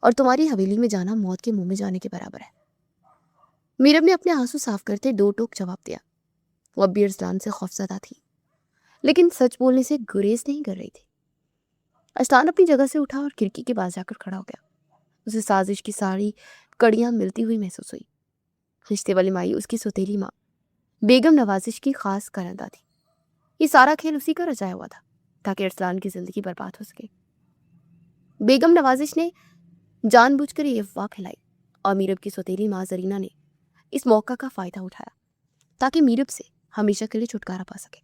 اور تمہاری حویلی میں جانا موت کے منہ میں جانے کے برابر ہے۔ میرب نے اپنے آنسو صاف کرتے دو ٹوک جواب دیا۔ وہ اب بھی ارسلان سے خوفزدہ تھی، لیکن سچ بولنے سے گریز نہیں کر رہی تھی۔ ارسلان اپنی جگہ سے اٹھا اور کھڑکی کے پاس جا کر کھڑا ہو گیا۔ اسے سازش کی ساری کڑیاں ملتی ہوئی محسوس ہوئی۔ رشتے والی مائی اس کی سوتیلی ماں بیگم نوازش کی خاص کرندہ تھی۔ یہ سارا کھیل اسی کا رچایا ہوا تھا تاکہ ارسلان کی زندگی برباد ہو سکے۔ بیگم نوازش نے جان بوجھ کر یہ افواہ پھیلائی اور میرب کی سوتیلی ماں زرینہ نے اس موقع کا فائدہ اٹھایا تاکہ میرب سے ہمیشہ کے لیے چھٹکارا پا سکے۔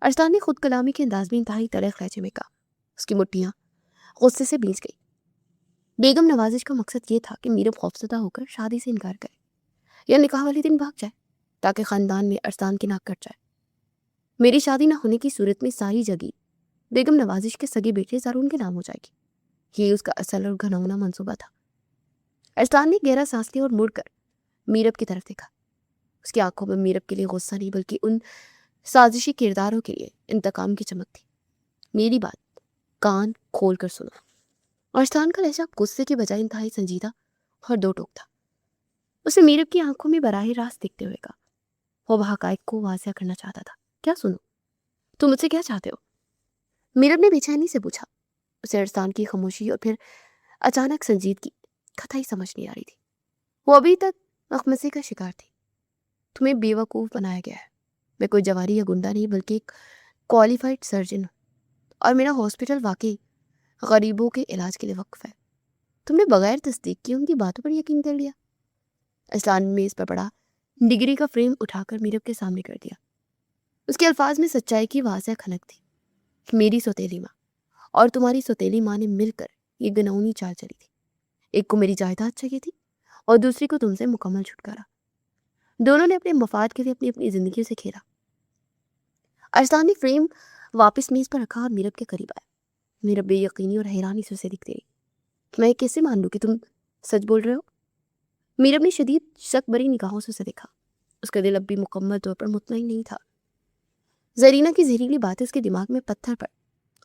ارسلان نے خود کلامی کے انداز میں انتہائی تلخ لہجے میں کہا۔ اس کی مٹھیاں غصے سے بھیج گئی۔ بیگم نوازش کا مقصد یہ تھا کہ میرب خوفزدہ ہو کر شادی سے انکار کرے یا نکاح والے دن بھاگ جائے تاکہ خاندان میں ارسلان کی ناک کٹ جائے۔ میری شادی نہ ہونے کی صورت میں ساری جگہ بیگم نوازش کے سگے بیٹے زارون کے نام ہو جائے گی۔ یہ اس کا اصل اور گھنونا منصوبہ تھا۔ ارسلان نے گہرا سانس لیا اور مڑ کر میرب کی طرف دیکھا۔ اس کی آنکھوں میں میرب کے لیے غصہ نہیں بلکہ ان سازشی کرداروں کے لیے انتقام کی چمک تھی۔ میری بات کان کھول کر سنو۔ ارسلان کا لہجہ غصے کے بجائے انتہائی سنجیدہ اور دو ٹوک تھا۔ اسے میرب کی آنکھوں میں براہ راست دیکھتے ہوئے کہا۔ وہ حقائق کو واضح کرنا چاہتا تھا۔ کیا سنو؟ تم مجھ سے کیا چاہتے ہو؟ میرب نے بے چینی سے پوچھا۔ اسے ارسلان کی خاموشی اور پھر اچانک سنجیدگی قطعی سمجھ نہیں آ رہی تھی۔ وہ ابھی تک مخمصے کا شکار تھی۔ تمہیں بے وقوف بنایا گیا ہے۔ میں کوئی جواری یا گنڈا نہیں بلکہ ایک کوالیفائڈ سرجن ہوں اور میرا ہاسپٹل واقعی غریبوں کے علاج کے لیے وقف ہے۔ تم نے بغیر تصدیق کی ان کی باتوں پر یقین کر لیا۔ ارسلان نے میز پر پڑا ڈگری کا فریم اٹھا کر میرب کے سامنے کر دیا۔ اس کے الفاظ میں سچائی کی واضح کھنک تھی۔ میری سوتیلی ماں اور تمہاری سوتیلی ماں نے مل کر یہ گناؤنی چال چلی تھی۔ ایک کو میری جائیداد چاہیے تھی اور دوسری کو تم سے مکمل چھٹکارا۔ دونوں نے اپنے مفاد کے لیے اپنی اپنی زندگیوں سے کھیلا۔ ارسلان نے فریم واپس میز پر رکھا اور میرب کے قریب آیا۔ میرب بے یقینی اور حیرانی سے اسے دیکھتی رہی۔ میں کیسے مان لوں کہ تم سچ بول رہے ہو؟ میرب نے شدید شک بری نگاہوں سے اسے دیکھا۔ اس کا دل اب بھی مکمل طور پر مطمئن نہیں تھا۔ زرینہ کی زہریلی باتیں اس کے دماغ میں پتھر پر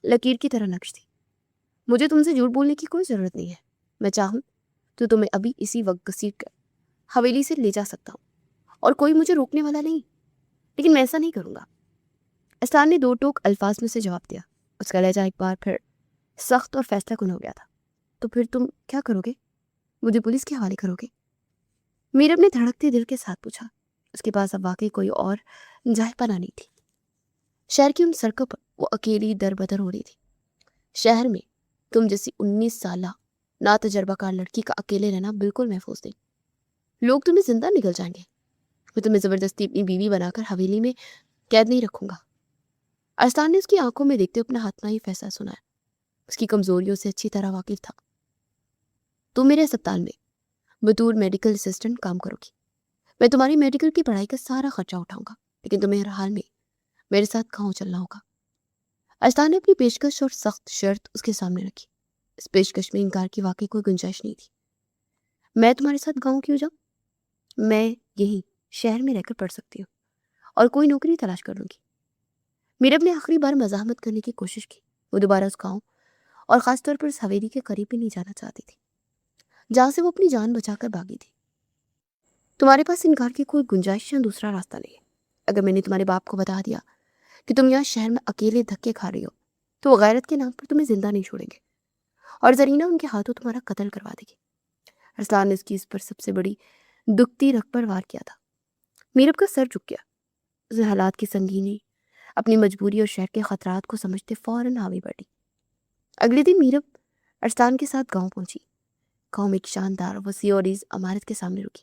لکیر کی طرح نقش تھی۔ مجھے تم سے جھوٹ بولنے کی کوئی ضرورت نہیں ہے۔ میں چاہوں تو تمہیں ابھی اسی وقت گھسیٹ کر حویلی سے لے جا سکتا ہوں اور کوئی مجھے روکنے والا نہیں، لیکن میں ایسا نہیں کروں گا۔ ارسلان نے دو ٹوک الفاظ میں سے جواب دیا۔ اس کا لہجہ ایک بار پھر سخت اور فیصلہ کن ہو گیا تھا۔ تو پھر تم کیا کرو گے؟ مجھے پولیس کے حوالے کرو گے؟ میرب نے دھڑکتے دل کے ساتھ پوچھا۔ اس کے پاس اب واقعی کوئی اور جائے پناہ نہیں تھی۔ شہر کی ان سڑکوں پر وہ اکیلی در بدر ہو رہی تھی۔ شہر میں تم جیسی 19 سالہ ناتجربہ کار لڑکی کا اکیلے رہنا بالکل محفوظ نہیں۔ لوگ تمہیں زندہ نکل جائیں گے۔ میں تمہیں زبردستی اپنی بیوی بنا کر حویلی میں قید نہیں رکھوں گا۔ ارسلان نے اس کی آنکھوں میں دیکھتے اپنا حتمی فیصلہ سنایا۔ اس کی کمزوریوں سے اچھی طرح واقف تھا۔ تم میرے اسپتال میں بطور میڈیکل اسسٹنٹ کام کرو گی۔ میں تمہاری میڈیکل کی پڑھائی کا سارا خرچہ اٹھاؤں گا، لیکن تمہیں ہر حال میں میرے ساتھ گاؤں چلنا ہوگا۔ ارسلان نے اپنی پیشکش اور سخت شرط اس کے سامنے رکھی۔ اس پیشکش میں انکار کی واقعی کوئی گنجائش نہیں تھی۔ میں تمہارے ساتھ گاؤں کیوں جاؤں؟ میں یہیں شہر میں رہ کر پڑھ سکتی ہوں اور کوئی نوکری تلاش کر لوں گی۔ میرب نے آخری بار مزاحمت کرنے کی کوشش کی۔ وہ دوبارہ اس گاؤں اور خاص طور پر اس حویلی کے قریب بھی نہیں جانا چاہتی تھی جہاں سے وہ اپنی جان بچا کر بھاگی تھی۔ تمہارے پاس انکار کی کوئی گنجائش یا دوسرا راستہ نہیں ہے۔ اگر میں نے تمہارے باپ کو بتا دیا کہ تم یہاں شہر میں اکیلے دھکے کھا رہی ہو تو وہ غیرت کے نام پر تمہیں زندہ نہیں چھوڑیں گے اور زرینہ ان کے ہاتھوں تمہارا قتل کروا دے گی۔ ارسلان نے اس کی اس پر سب سے بڑی دکھتی رکھ پر وار کیا تھا۔ میرب کا سر جھک گیا۔ اس نے حالات کی سنگینی، اپنی مجبوری اور شہر کے خطرات کو سمجھتے فوراً حاوی بڑھی۔ اگلے دن میرب ارسلان کے ساتھ گاؤں پہنچی۔ گاؤں میں ایک شاندار وسیع اور عریض عمارت کے سامنے رکی۔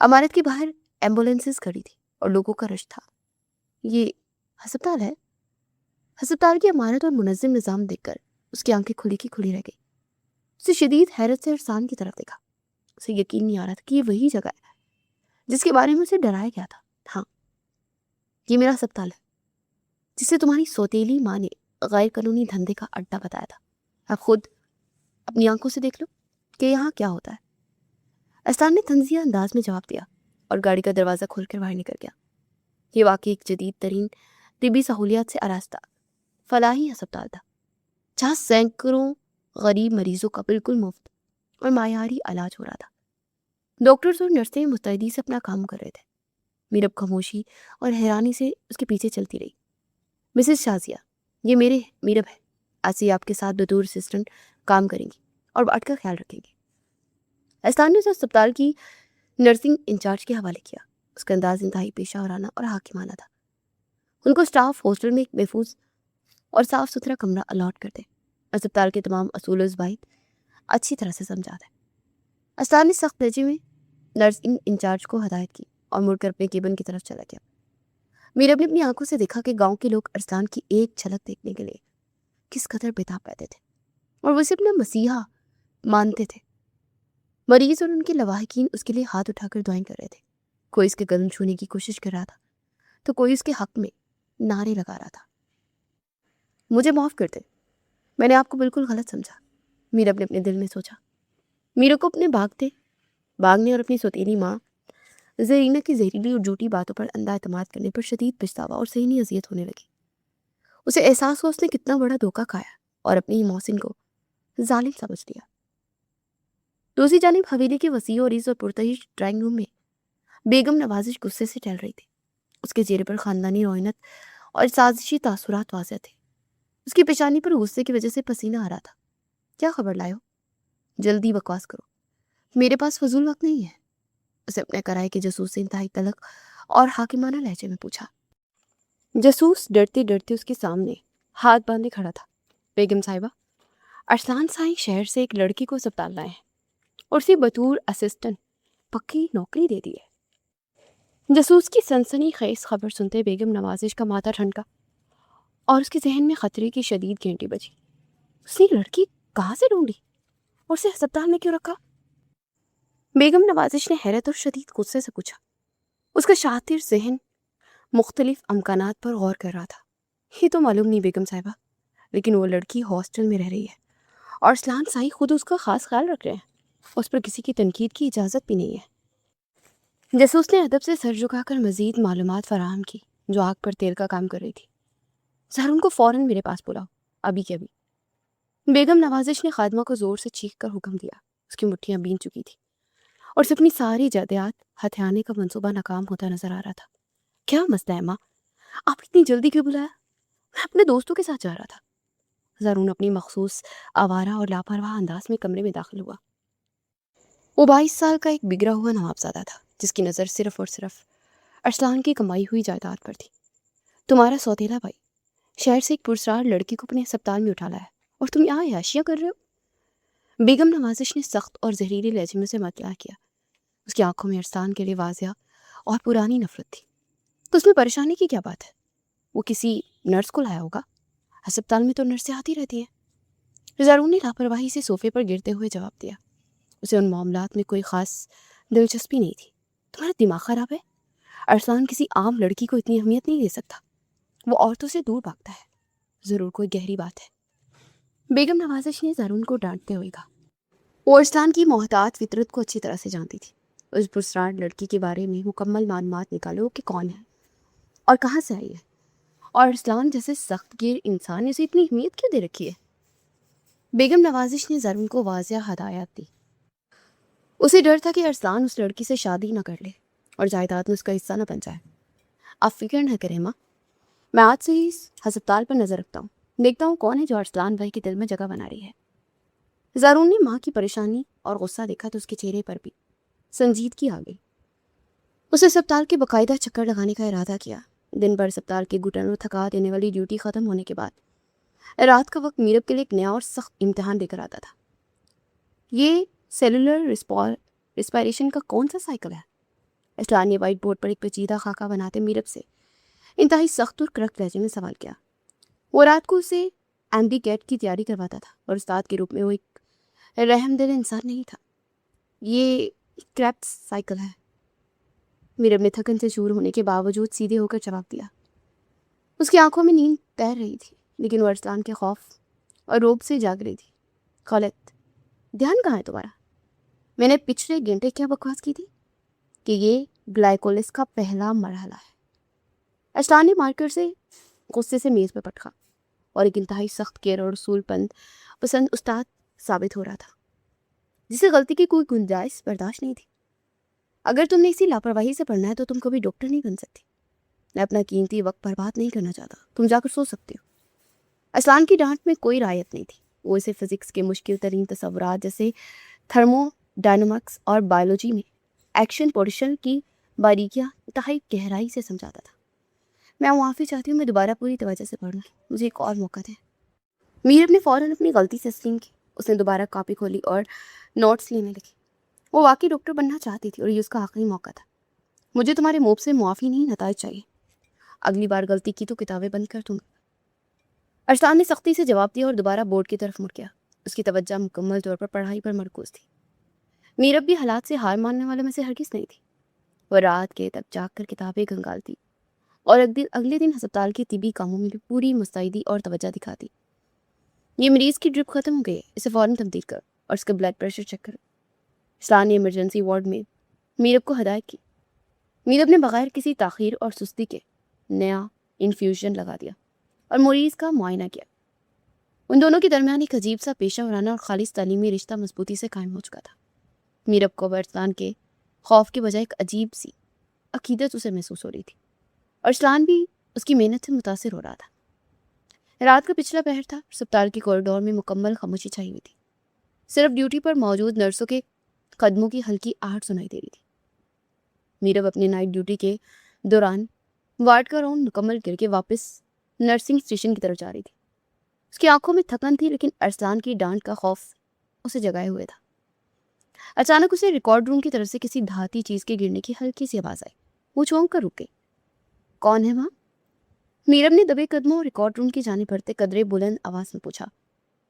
عمارت کے باہر ایمبولینسز کھڑی تھی اور لوگوں کا رش تھا۔ یہ ہسپتال ہے؟ ہسپتال کی عمارت اور منظم نظام دیکھ کر اس کی آنکھیں کھلی کی کھلی رہ گئی۔ اسے شدید حیرت سے ارسلان کی طرف دیکھا۔ اسے یقین نہیں آ رہا تھا کہ یہ وہی جگہ ہے جس کے بارے میں اسے ڈرایا گیا تھا۔ ہاں، یہ میرا ہسپتال ہے جسے تمہاری سوتیلی ماں نے غیر قانونی دھندے کا اڈا بتایا تھا۔ اب خود اپنی آنکھوں سے دیکھ لو کہ یہاں کیا ہوتا ہے۔ ارسلان نے طنزیہ انداز میں جواب دیا اور گاڑی کا دروازہ کھول کر باہر نکل گیا۔ یہ واقعی ایک جدید ترین طبی سہولیات سے آراستہ فلاحی ہسپتال تھا جہاں سینکڑوں غریب مریضوں کا بالکل مفت اور معیاری علاج ہو رہا تھا۔ ڈاکٹرز اور نرسیں مستعدی سے اپنا کام کر رہے تھے۔ میرب خاموشی اور حیرانی سے اس کے پیچھے چلتی رہی۔ مسز شازیہ، یہ میرے میرب ہے، آج سے آپ کے ساتھ بطور اسسٹنٹ کام کریں گی اور بانٹ کا خیال رکھیں گی۔ استان نے اسے اسپتال کی نرسنگ انچارج کے حوالے کیا۔ اس کا انداز انتہائی پیشہ ورانہ اور حاکمانہ تھا۔ ان کو اسٹاف ہاسٹل میں ایک محفوظ اور صاف ستھرا کمرہ الاٹ کرتے، اسپتال کے تمام اصول و ضوابط اچھی طرح سے سمجھاتے۔ استان نے سخت لہجے میں نرسنگ انچارج کو ہدایت کی اور مڑ کر اپنے کیبن کی طرف چلا گیا۔ میرب نے اپنی آنکھوں سے دیکھا کہ گاؤں کے لوگ ارسلان کی ایک جھلک دیکھنے کے لیے کس قدر بےتاب رہتے تھے اور وہ اسے اپنا مسیحا مانتے تھے۔ مریض اور ان کے لواحقین اس کے لیے ہاتھ اٹھا کر دعائیں کر رہے تھے۔ کوئی اس کے قدم چھونے کی کوشش کر رہا تھا تو کوئی اس کے حق میں نعرے لگا رہا تھا۔ مجھے معاف کر دے، میں نے آپ کو بالکل غلط سمجھا، میرب نے اپنے دل میں سوچا۔ میرب کو اپنے بھاگنے اور اپنی سوتیلی ماں زرینہ کی زہریلی اور جھوٹی باتوں پر اندھا اعتماد کرنے پر شدید پچھتاوا اور ذہنی اذیت ہونے لگی۔ اسے احساس ہوا اس نے کتنا بڑا دھوکہ کھایا اور اپنی ہی محسن کو ظالم سمجھ لیا۔ دوسری جانب حویلی کے وسیع اور عریض اور پرتعیش ڈرائنگ روم میں بیگم نوازش غصے سے ٹہل رہی تھی۔ اس کے چہرے پر خاندانی روعنت اور سازشی تاثرات واضح تھے۔ اس کی پیشانی پر غصے کی وجہ سے پسینہ آ رہا تھا۔ کیا خبر لائے ہو؟ جلدی بکواس کرو، میرے پاس فضول وقت نہیں ہے، اسے اپنے کرائے کے جاسوس سے انتہائی تلخ اور حاکمانہ لہجے میں پوچھا۔ جاسوس ڈرتے ڈرتے اس کے سامنے ہاتھ باندھے کھڑا تھا۔ بیگم صاحبہ، ارسلان سائی شہر سے ایک لڑکی کو اسپتال لائے ہیں اور اسے بطور اسسٹنٹ پکی نوکری دے دی ہے۔ جاسوس کی سنسنی خیز خبر سنتے بیگم نوازش کا ماتھا ٹھنڈا اور اس کے ذہن میں خطرے کی شدید گھنٹی بجی۔ اس نے لڑکی کہاں سے ڈھونڈی اور اسے ہسپتال میں کیوں رکھا؟ بیگم نوازش نے حیرت اور شدید غصے سے پوچھا۔ اس کا شاطر ذہن مختلف امکانات پر غور کر رہا تھا۔ یہ تو معلوم نہیں بیگم صاحبہ، لیکن وہ لڑکی ہاسٹل میں رہ رہی ہے اور ارسلان سائی خود اس کا خاص خیال رکھ رہے ہیں، اس پر کسی کی تنقید کی اجازت بھی نہیں ہے۔ جاسوس نے ادب سے سر جھکا کر مزید معلومات فراہم کی جو آگ پر تیل کا کام کر رہی تھی۔ ظاہر ان کو فوراً میرے پاس بلاؤ، ابھی کے ابھی۔ بیگم نوازش نے خادمہ کو زور سے چیخ کر حکم دیا۔ اس کی مٹھیاں بین چکی تھی اور اسے اپنی ساری جائیداد ہتھیانے کا منصوبہ ناکام ہوتا نظر آ رہا تھا۔ کیا مسئلہ ہے ماں؟ آپ اتنی جلدی کیوں بلایا؟ میں اپنے دوستوں کے ساتھ جا رہا تھا۔ زارون اپنی مخصوص آوارہ اور لاپرواہ انداز میں کمرے میں داخل ہوا۔ وہ 22 سال کا ایک بگڑا ہوا نوابزادہ تھا جس کی نظر صرف اور صرف ارسلان کی کمائی ہوئی جائیداد پر تھی۔ تمہارا سوتیلا بھائی شہر سے ایک پرسرار لڑکی کو اپنے ہسپتال میں اٹھا لایا اور تم یہاں عیاشیاں کر رہے ہو؟ بیگم نوازش نے سخت اور زہریلی لہجے میں سے مطلع کیا۔ اس کی آنکھوں میں ارسلان کے لیے واضح اور پرانی نفرت تھی۔ تو اس میں پریشانی کی کیا بات ہے؟ وہ کسی نرس کو لایا ہوگا، ہسپتال میں تو نرسیں آتی رہتی ہیں۔ زارون نے لاپرواہی سے صوفے پر گرتے ہوئے جواب دیا۔ اسے ان معاملات میں کوئی خاص دلچسپی نہیں تھی۔ تمہارا دماغ خراب ہے؟ ارسلان کسی عام لڑکی کو اتنی اہمیت نہیں دے سکتا، وہ عورتوں سے دور بھاگتا ہے، ضرور کوئی گہری بات ہے۔ بیگم نوازش نے زارون کو ڈانٹتے ہوئے کہا۔ وہ ارسلان کی محتاط فطرت کو اچھی طرح سے جانتی تھی۔ اس پرسرار لڑکی کے بارے میں مکمل معلومات نکالو کہ کون ہے اور کہاں سے آئی ہے، اور ارسلان جیسے سخت گیر انسان نے اسے اتنی اہمیت کیوں دے رکھی ہے؟ بیگم نوازش نے زارون کو واضح ہدایات دی۔ اسے ڈر تھا کہ ارسلان اس لڑکی سے شادی نہ کر لے اور جائیداد میں اس کا حصہ نہ بن جائے۔ آپ فکر نہ کریں ماں، میں آج سے ہی اس ہسپتال پر نظر رکھتا ہوں، دیکھتا ہوں کون ہے جو ارسلان بھائی کے دل میں جگہ بنا رہی ہے۔ زارون نے ماں کی پریشانی اور غصہ دیکھا تو اس کے چہرے پر بھی سنجیدگی آ گئی۔ اسے ہسپتال کے باقاعدہ چکر لگانے کا ارادہ کیا۔ دن بھر ہسپتال کی گھٹن اور تھکا دینے والی ڈیوٹی ختم ہونے کے بعد رات کا وقت میرب کے لیے ایک نیا اور سخت امتحان لے کر آتا تھا۔ یہ سیلولر ریسپائریشن کا کون سا سائیکل ہے؟ ارسلان نے وائٹ بورڈ پر ایک پیچیدہ خاکہ بناتے میرب سے انتہائی سخت اور کرک لہجے میں سوال کیا۔ وہ رات کو اسے ایم ڈی کیٹ کی تیاری کرواتا تھا اور استاد کے روپ میں وہ ایک رحم دل انسان نہیں تھا۔ یہ کریپس سائیکل ہے، میرب نے تھکن سے چور ہونے کے باوجود سیدھے ہو کر جواب دیا۔ اس کی آنکھوں میں نیند تیر رہی تھی لیکن وہ ارسلان کے خوف اور روب سے جاگ رہی تھی۔ غلط، دھیان کہاں ہے تمہارا؟ میں نے پچھلے گھنٹے کیا بکواس کی تھی کہ یہ گلائکولس کا پہلا مرحلہ ہے۔ ارسلان نے مارکر سے غصے سے میز پہ پٹکا اور ایک انتہائی سخت کیر اور اصول پسند استاد ثابت ہو رہا تھا، جسے غلطی کی کوئی گنجائش برداشت نہیں تھی۔ اگر تم نے اسی لاپرواہی سے پڑھنا ہے تو تم کبھی ڈاکٹر نہیں بن سکتی۔ میں اپنا قیمتی وقت برباد نہیں کرنا چاہتا، تم جا کر سو سکتی ہو۔ اسلان کی ڈانٹ میں کوئی رعایت نہیں تھی۔ وہ اسے فزکس کے مشکل ترین تصورات جیسے تھرمو ڈائنامکس اور بایولوجی میں ایکشن پوٹینشل کی باریکیاں انتہائی گہرائی سے سمجھاتا تھا۔ میں معافی چاہتی ہوں، میں دوبارہ پوری توجہ سے پڑھوں گی، مجھے ایک اور موقع دیں۔ میر نے فوراً اپنی غلطی سے تسلیم کی۔ اس نے دوبارہ کاپی کھولی اور نوٹس لینے لگی۔ وہ واقعی ڈاکٹر بننا چاہتی تھی اور یہ اس کا آخری موقع تھا۔ مجھے تمہارے موب سے معافی نہیں، نتائج چاہیے۔ اگلی بار غلطی کی تو کتابیں بند کر دوں گا۔ ارسلان نے سختی سے جواب دیا اور دوبارہ بورڈ کی طرف مڑ گیا۔ اس کی توجہ مکمل طور پر پڑھائی پر مرکوز تھی۔ میرب بھی حالات سے ہار ماننے والوں میں سے ہرگز نہیں تھی۔ وہ رات کے تک جاگ کر کتابیں گنگالتی اور اگلے دن ہسپتال کے طبی کاموں میں بھی پوری مستعدی اور توجہ دکھاتی۔ یہ مریض کی ڈرپ ختم ہو گئی ہے، اسے فوراً تبدیل کرو اور اس کا بلڈ پریشر چیک کرو۔ ارسلان نے ایمرجنسی وارڈ میں میرب کو ہدایت کی۔ میرب نے بغیر کسی تاخیر اور سستی کے نیا انفیوژن لگا دیا اور مریض کا معائنہ کیا۔ ان دونوں کے درمیان ایک عجیب سا پیشہ ورانہ اور خالص تعلیمی رشتہ مضبوطی سے قائم ہو چکا تھا۔ میرب کو ارسلان کے خوف کے بجائے ایک عجیب سی عقیدت اسے محسوس ہو رہی تھی، اور ارسلان بھی اس کی محنت سے متاثر ہو رہا تھا۔ رات کا پچھلا پہر تھا، ہسپتال کے کوریڈور میں مکمل خاموشی چھائی ہوئی تھی۔ صرف ڈیوٹی پر موجود نرسوں کے قدموں کی ہلکی آہٹ سنائی دے رہی تھی۔ میرب اپنی نائٹ ڈیوٹی کے دوران وارڈ کا راؤنڈ مکمل کر کے واپس نرسنگ اسٹیشن کی طرف جا رہی تھی۔ اس کی آنکھوں میں تھکن تھی، لیکن ارسلان کی ڈانٹ کا خوف اسے جگائے ہوئے تھا۔ اچانک اسے ریکارڈ روم کی طرف سے کسی دھاتی چیز کے گرنے کی ہلکی سی آواز آئی۔ وہ چونک کر رک گئی۔ کون ہے وہاں؟ میرب نے دبے قدموں ریکارڈ روم کی جانب بڑھتے قدرے بلند آواز میں پوچھا۔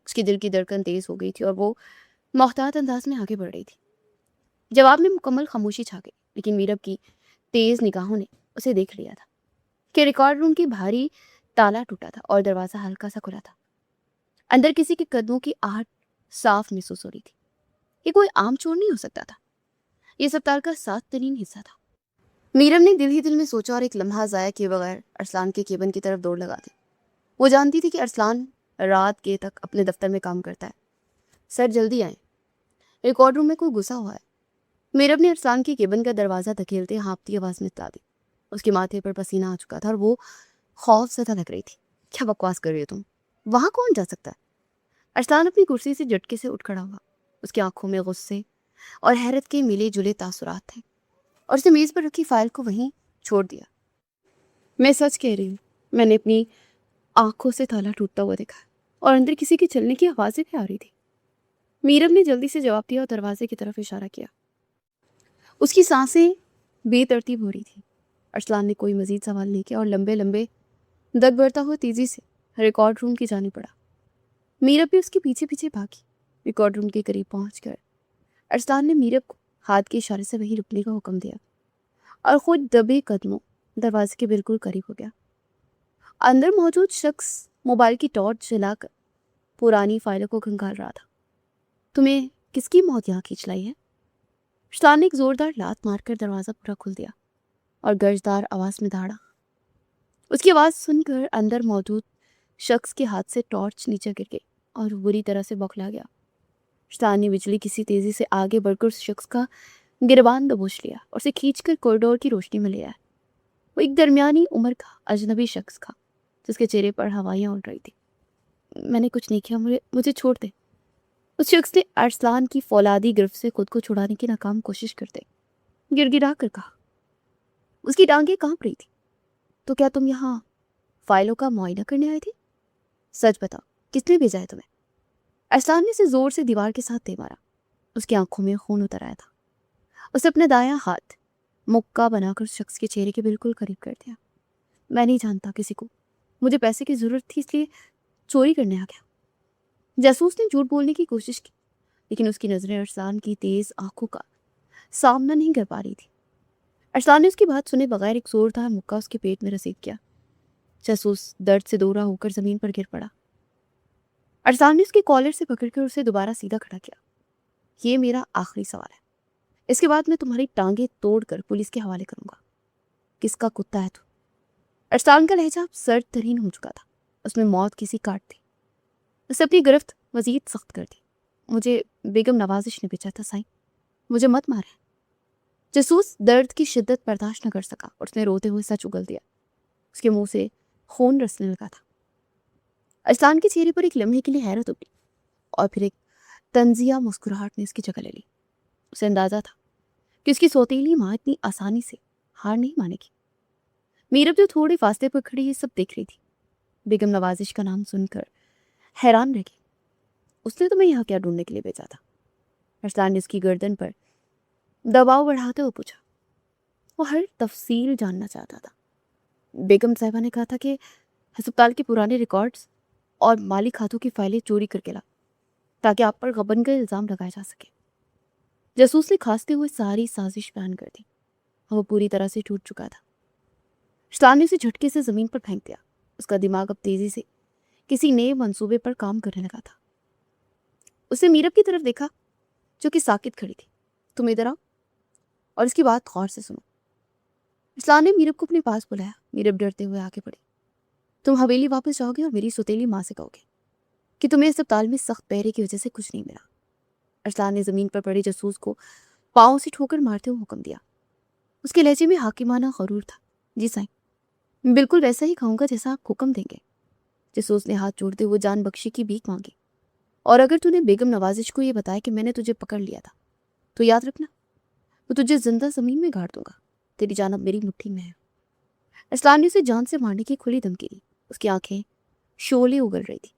اس کے دل کی دھڑکن تیز ہو گئی تھی اور وہ محتاط انداز میں آگے بڑھ رہی تھی۔ جواب میں مکمل خاموشی چھا گئی، لیکن میرب کی تیز نگاہوں نے اسے دیکھ لیا تھا کہ ریکارڈ روم کی بھاری تالا ٹوٹا تھا اور دروازہ ہلکا سا کھلا تھا۔ اندر کسی کے قدموں کی آہٹ صاف محسوس ہو رہی تھی۔ یہ کوئی عام چور نہیں ہو سکتا تھا، یہ اسپتال کا ساتھ ترین حصہ تھا۔ میرب نے دل ہی دل میں سوچا اور ایک لمحہ ضائع کیے بغیر ارسلان کے کیبن کی طرف دوڑ لگا دی۔ وہ جانتی تھی کہ ارسلان رات کے تک اپنے دفتر میں کام کرتا ہے۔ سر جلدی آئیں، ریکارڈ روم میں کوئی گھسا ہوا ہے۔ میرب نے ارسلان کے کیبن کا دروازہ دھکیلتے ہانپتی آواز میں اطلاع دی۔ اس کے ماتھے پر پسینہ آ چکا تھا اور وہ خوف زدہ لگ رہی تھی۔ کیا بکواس کر رہی ہو تم؟ وہاں کون جا سکتا ہے؟ ارسلان اپنی کرسی سے جھٹکے سے اٹھ کھڑا ہوا۔ اس کی آنکھوں میں غصے اور حیرت کے ملے جلے تاثرات تھے، اور اسے میز پر رکھی فائل کو وہیں چھوڑ دیا۔ میں سچ کہہ رہی ہوں، میں نے اپنی آنکھوں سے تالا ٹوٹتا ہوا دیکھا اور اندر کسی کے چلنے کی آوازیں بھی آ رہی تھی۔ میرب نے جلدی سے جواب دیا اور دروازے کی طرف اشارہ کیا۔ اس کی سانسیں بے ترتیب ہو رہی تھی۔ ارسلان نے کوئی مزید سوال نہیں کیا اور لمبے لمبے دگ بڑھتا ہوا تیزی سے ریکارڈ روم کی جانب پڑا۔ میرب بھی اس کے پیچھے پیچھے بھاگی۔ ریکارڈ روم کے قریب پہنچ کر ارسلان نے میرب کو ہاتھ کے اشارے سے وہیں رکنے کا حکم دیا اور خود دبے قدموں دروازے کے بالکل قریب ہو گیا۔ اندر موجود شخص موبائل کی ٹارچ جلا کر پرانی فائلوں کو کھنگال رہا تھا۔ تمہیں کس کی موت یہاں کھینچ لائی ہے؟ ارسلان نے ایک زوردار لات مار کر دروازہ پورا کھول دیا اور گرجدار آواز میں دھاڑا۔ اس کی آواز سن کر اندر موجود شخص کے ہاتھ سے ٹارچ نیچے گر گئی اور بری طرح سے بوکھلا گیا۔ ارسلان نے بجلی کسی تیزی سے آگے بڑھ کر اس شخص کا گریبان دبوچ لیا اور اسے کھینچ کر کوریڈور کی روشنی میں لے آیا۔ وہ ایک درمیانی عمر کا اجنبی شخص تھا جس کے چہرے پر ہوائیاں اڑ رہی تھی۔ میں نے کچھ نہیں کیا، مجھے چھوڑ دے۔ اس شخص نے ارسلان کی فولادی گرفت سے خود کو چھڑانے کی ناکام کوشش کرتے گر گرا کر کہا۔ اس کی ٹانگیں کانپ رہی تھی۔ تو کیا تم یہاں فائلوں کا معائنہ کرنے آئے تھے؟ سچ بتاؤ، کس نے بھیجا ہے تمہیں؟ ارسلان نے اسے زور سے دیوار کے ساتھ دے مارا۔ اس کی آنکھوں میں خون اتر آیا تھا۔ اسے اپنا دایاں ہاتھ مکہ بنا کر اس شخص کے چہرے کے بالکل قریب کر دیا۔ میں نہیں جانتا کسی کو، مجھے پیسے کی ضرورت تھی اس لیے چوری کرنے آ گیا۔ جاسوس نے جھوٹ بولنے کی کوشش کی، لیکن اس کی نظریں ارسلان کی تیز آنکھوں کا سامنا نہیں کر پا رہی تھی۔ ارسلان نے اس کی بات سنے بغیر ایک زوردار مکہ اس کے پیٹ میں رسید کیا۔ جاسوس درد سے دورہ ہو کر زمین پر گر پڑا۔ ارسلان نے اس کے کالر سے پکڑ کر اسے دوبارہ سیدھا کھڑا کیا۔ یہ میرا آخری سوال ہے، اس کے بعد میں تمہاری ٹانگیں توڑ کر پولیس کے حوالے کروں گا۔ کس کا کتا ہے تو؟ ارسلان کا لہجہ سرد ترین ہو چکا تھا، اس میں موت کسی کاٹ تھی۔ اسے اپنی گرفت مزید سخت کر دی۔ مجھے بیگم نوازش نے بھیجا تھا سائیں، مجھے مت مارے۔ جاسوس درد کی شدت برداشت نہ کر سکا اور اس نے روتے ہوئے سچ اگل دیا۔ اس کے منہ سے خون رسنے لگا تھا۔ ارسلان کے چہرے پر ایک لمحے کے لیے حیرت ابھری اور پھر ایک طنزیہ مسکراہٹ نے اس کی جگہ لے لی۔ اسے اندازہ تھا کہ اس کی سوتیلی ماں اتنی آسانی سے ہار نہیں مانے گی۔ میرب جو تھوڑے فاصلے پر کھڑی یہ سب دیکھ رہی تھی، بیگم نوازش کا نام سن کر حیران رہ گئی۔ اس نے تمہیں یہاں کیا ڈھونڈنے کے لیے بھیجا تھا؟ ارسلان نے اس کی گردن پر دباؤ بڑھاتے ہوئے پوچھا۔ وہ ہر تفصیل جاننا چاہتا تھا۔ بیگم صاحبہ نے کہا تھا کہ ہسپتال کے پرانے ریکارڈز اور مالی کھاتوں کی فائلیں چوری کر کے لا تاکہ آپ پر غبن کا الزام لگایا جا سکے۔ جاسوس نے کھانستے ہوئے ساری سازش بیان کر دی۔ وہ پوری طرح سے ٹوٹ چکا تھا۔ ارسلان نے اسے جھٹکے سے زمین پر پھینک دیا۔ اس کا دماغ اب تیزی سے کسی نئے منصوبے پر کام کرنے لگا تھا۔ اس نے میرب کی طرف دیکھا جو کہ ساکت کھڑی تھی۔ تم ادھر آؤ اور اس کی بات غور سے سنو۔ ارسلان نے میرب کو اپنے پاس بلایا۔ میرب ڈرتے ہوئے آگے بڑھی۔ تم حویلی واپس جاؤ گے اور میری سوتیلی ماں سے کہو گے کہ تمہیں اسپتال میں سخت پہرے کی وجہ سے کچھ نہیں ملا۔ ارسلان نے زمین پر پڑے جاسوس کو پاؤں سے ٹھوکر مارتے ہوئے حکم دیا۔ اس کے لہجے میں حاکمانہ غرور تھا۔ جی سائیں، بالکل ویسا ہی کھاؤں گا جیسا آپ حکم دیں گے۔ جاسوس نے ہاتھ جوڑتے ہوئے جان بخشی کی بھیک مانگی۔ اور اگر تو نے بیگم نوازش کو یہ بتایا کہ میں نے تجھے پکڑ لیا تھا تو یاد رکھنا وہ تجھے زندہ زمین میں گاڑ دوں گا۔ تیری جان اب میری مٹھی میں ہے۔ ارسلان نے اسے جان سے مارنے کی کھلی دھمکی دی۔ اس کی آنکھیں شعلے اگل رہی تھی۔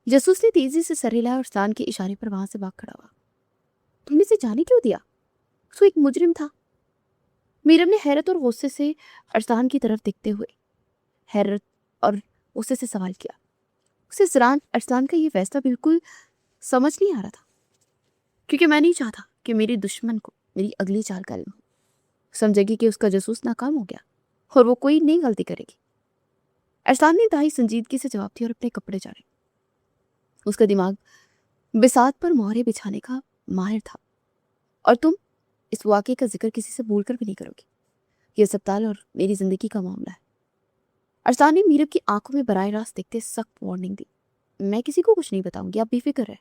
جاسوس نے تیزی سے سر ہلایا اور ارسلان کے اشارے پر وہاں سے بھاگ کھڑا ہوا۔ تم نے اسے جانے کیوں دیا؟ تو ایک مجرم تھا۔ میرب نے حیرت اور غصے سے ارسلان کی طرف دیکھتے ہوئے حیرت اور غصے سے سوال کیا۔ اسے ارسلان کا یہ فیصلہ بالکل سمجھ نہیں آ رہا تھا، کیونکہ میں نہیں چاہتا کہ میرے دشمن کو میری اگلی چال کا علم ہو۔ سمجھے گی کہ اس کا جاسوس ناکام ہو گیا اور وہ کوئی نئی غلطی کرے گی۔ ارسلان نے انتہائی سنجیدگی سے جواب دیا اور اپنے کپڑے جاڑے۔ اس کا دماغ بساط پر مہرے بچھانے کا ماہر تھا۔ اور تم اس واقعے کا ذکر کسی سے بھول کر بھی نہیں کرو گی۔ یہ اسپتال اور میری زندگی کا معاملہ ہے۔ ارسلان نے میرب کی آنکھوں میں براہ راست دیکھتے سخت وارننگ دی۔ میں کسی کو کچھ نہیں بتاؤں گی، آپ بے فکر رہے۔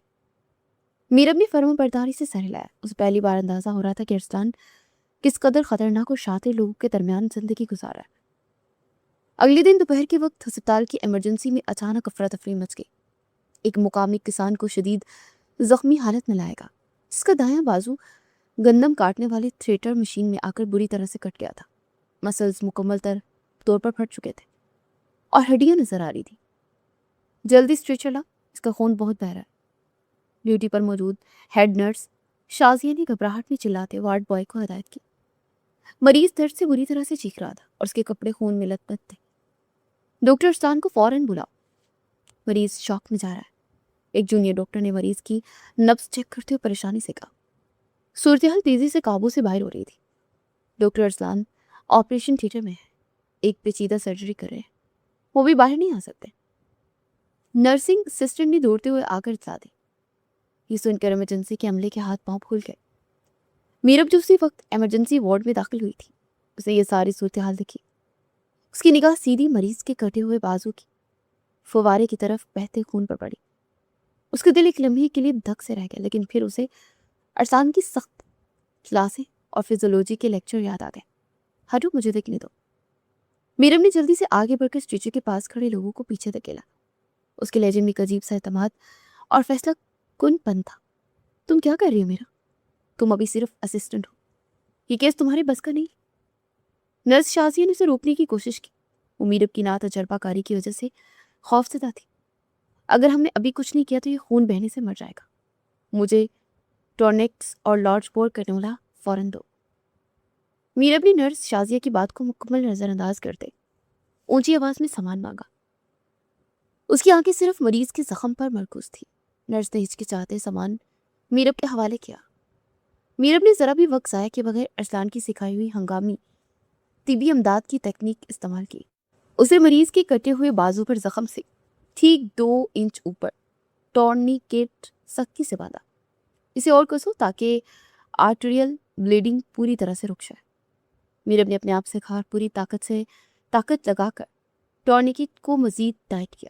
میرب نے فرما برداری سے سر ہلایا۔ اسے پہلی بار اندازہ ہو رہا تھا کہ ارسلان کس قدر خطرناک اور شاطر لوگوں کے درمیان زندگی گزارا ہے۔ اگلے دن دوپہر کے وقت ہسپتال کی ایمرجنسی میں اچانک افراتفری مچ گئی۔ ایک مقامی کسان کو شدید زخمی حالت میں لایا گا، جس کا دایاں بازو گندم کاٹنے والی تھریٹر مشین میں آ کر بری طرح سے کٹ گیا تھا۔ مسلز مکمل طور پر پھٹ چکے تھے اور ہڈیاں نظر آ رہی تھی۔ جلدی اسٹریچر لا، اس کا خون بہت بہہ رہا ہے۔ ڈیوٹی پر موجود ہیڈ نرس شازیہ نے گھبراہٹ میں چلاتے وارڈ بوائے کو ہدایت کی۔ مریض درد سے بری طرح سے چیخ رہا تھا اور اس کے کپڑے خون میں لت پت تھے۔ ڈاکٹر ارسلان کو فوراً بلاؤ، مریض شوق میں جا رہا ہے۔ ایک جونیئر ڈاکٹر نے مریض کی نبض چیک کرتے ہوئے پریشانی سے کہا۔ صورتحال تیزی سے قابو سے باہر ہو رہی تھی۔ ڈاکٹر ارسلان آپریشن تھیٹر میں ہے، ایک پیچیدہ سرجری کر رہے ہیں، وہ بھی باہر نہیں آ سکتے۔ نرسنگ سسٹر نے دوڑتے ہوئے آ کر اطلاع دی۔ یہ سن کر ایمرجنسی کے عملے کے ہاتھ پاؤں پھول گئے۔ میرب جو اسی وقت ایمرجنسی وارڈ میں داخل ہوئی تھی، اسے یہ ساری صورتحال دکھی۔ اس کی نگاہ سیدھی مریض کے کٹے ہوئے بازو کی فوارے کی طرف بہتے خون پر پڑی۔ اس کا دل ایک لمحے کے لیے دھک سے رہ گیا، لیکن پھر اسے ارسلان کی سخت کلاسیں اور فزیولوجی کے لیکچر یاد آ گئے۔ ہٹو، مجھے دیکھنے دو۔ میرب نے جلدی سے آگے بڑھ کر اسٹریچر کے پاس کھڑے لوگوں کو پیچھے دھکیلا۔ اس کے لہجے میں ایک عجیب سا اعتماد اور فیصلہ کن پن تھا۔ تم کیا کر رہی ہو میرا؟ تم ابھی صرف اسسٹنٹ ہو، یہ کیس تمہارے بس کا نہیں۔ نرس شازیہ نے اسے روکنے کی کوشش کی۔ وہ میرب کی نا تجربہ کاری کی وجہ سے خوف زدہ تھی۔ اگر ہم نے ابھی کچھ نہیں کیا تو یہ خون بہنے سے مر جائے گا۔ مجھے ٹورنکس اور لارج بور کنولا فوراً دو۔ میرب نے نرس شازیہ کی بات کو مکمل نظر انداز کرتے اونچی آواز میں سامان مانگا۔ اس کی آنکھیں صرف مریض کے زخم پر مرکوز تھی۔ نرس نے ہچکچاتے سامان میرب کے حوالے کیا۔ میرب نے ذرا بھی وقت ضائع کے بغیر ارسلان کی سکھائی ہوئی ہنگامی طبی امداد کی تکنیک استعمال کی۔ اسے مریض کے کٹے ہوئے بازو پر زخم سے ٹھیک 2 انچ اوپر ٹورنیکیٹ سختی سے باندھا۔ اسے اور کسو تاکہ آرٹریل بلیڈنگ پوری طرح سے رک جائے۔ میرب نے اپنے آپ سے کہا اور پوری طاقت لگا کر ٹورنیکیٹ کو مزید ٹائٹ کیا۔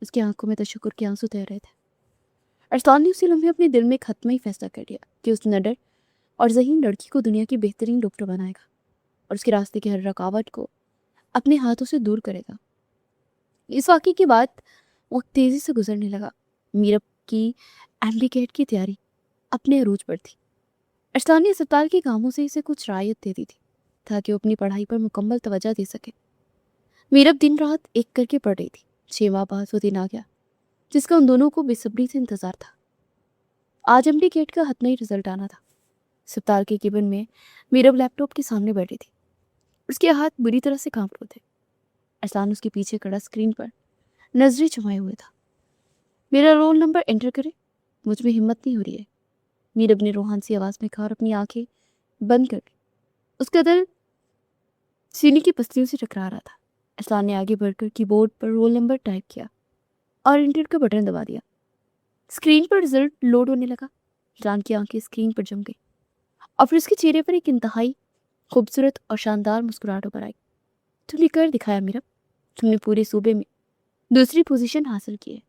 اس کی آنکھوں میں تشکر کے آنسو تیر رہے تھے۔ ارسلان نے اسی لمحے اپنے دل میں ایک حتمی فیصلہ کر لیا کہ اس نڈر اور ذہین لڑکی کو دنیا کی بہترین ڈاکٹر بنائے گا اور اس کے راستے کی ہر رکاوٹ کو اپنے ہاتھوں سے دور کرے گا۔ اس واقعے کے بعد وقت تیزی سے گزرنے لگا۔ میرب کی ایمبیکیٹ کی تیاری اپنے عروج پر تھی۔ ارسلان نے اسپتال کے کاموں سے اسے کچھ رعایت دے دی تھی تاکہ وہ اپنی پڑھائی پر مکمل توجہ دے سکے۔ میرب دن رات ایک کر کے پڑھ رہی تھی۔ 6 ماہ بعد وہ دن آ گیا جس کا ان دونوں کو بے صبری سے انتظار تھا۔ آج ایمبیکیٹ کا حتمی رزلٹ آنا تھا۔ اسپتال کے کیبن میں میرب لیپ ٹاپ کے سامنے بیٹھی تھی۔ اس کے ہاتھ بری طرح سے کانپ رہے تھے۔ ارسلان اس کے پیچھے کھڑا اسکرین پر نظریں جمائے ہوئے تھا۔ میرا رول نمبر انٹر کرے، مجھ میں ہمت نہیں ہو رہی ہے، میرب نے روحان سی آواز میں کہا اور اپنی آنکھیں بند کر لی۔ اس کا دل سینے کی پسلیوں سے ٹکرا رہا تھا۔ ارسلان نے آگے بڑھ کر کی بورڈ پر رول نمبر ٹائپ کیا اور انٹر کا بٹن دبا دیا۔ اسکرین پر رزلٹ لوڈ ہونے لگا۔ ارسلان کی آنکھیں اسکرین پر جم گئی اور پھر اس کے چہرے پر ایک انتہائی خوبصورت اور شاندار مسکراہٹ ابھر آئی۔ تم نے کر دکھایا میرب، تم نے پورے صوبے میں دوسری پوزیشن حاصل کی ہے۔